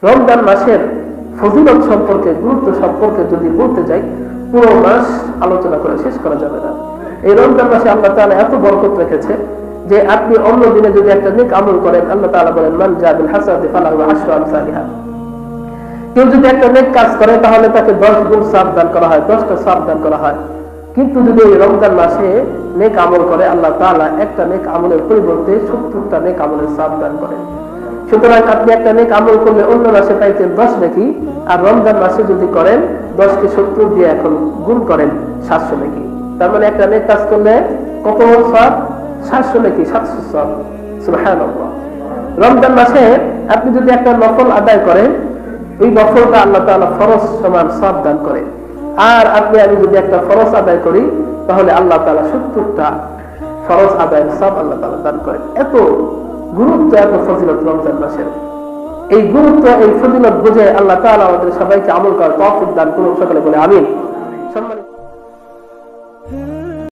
রমজান মাসের ফজিলত সম্পর্কে, গুরুত্ব সম্পর্কে যদি বলতে যাই, পুরো মাস আলোচনা করে শেষ করা যাবে না। এই রমজান মাসে আল্লাহ তাআলা এত বরকত রেখেছে যে আপনি অন্য দিনে যদি একটা নেক আমল করেন, আল্লাহ তাআলা বলেন মান জাবিল হাসানাতি ফালাহু আশরু আমসালিহা। কেউ যদি একটা নেক কাজ করে তাহলে তাকে 10 গুণ সওয়াব দান করা হয়, 10টা সওয়াব দান করা হয়। কিন্তু যদি এই রমজান মাসে নেক আমল করে, আল্লাহ তাআলা একটা নেক আমলের পরিবর্তে 70টা নেক আমলের সওয়াব দান করেন। সুতরাং আপনি একটা নেক আমল করলে অন্য মাসে পাইতেন 10 নেকি, আর রমজান মাসে যদি করেন 10 কে 70 দিয়ে এখন গুণ করেন 700 নেকি। তার মানে একটা নেক কাজ করলে কত সওয়াব? 700 নেকি, 700 সওয়াব। সুবহানাল্লাহ। রমজান মাসে আপনি যদি একটা নফল আদায় করেন, এই নফলটা আল্লাহ তাআলা ফরজ সমান সওয়াব দান করে। আর আপনি আমি যদি একটা ফরজ আদায় করি তাহলে আল্লাহ তাআলা 70টা ফরজ আদায়ের সওয়াব আল্লাহ তাআলা দান করেন। এত গুরুত্ব, এত ফজিলত রমজান মাসের। এই গুরুত্ব, এই ফজিলত বুঝে আল্লাহ তাআলা আমাদের সবাইকে আমল করার তৌফিক দান করুন। সকলে বলে আমিন। সম্মানিত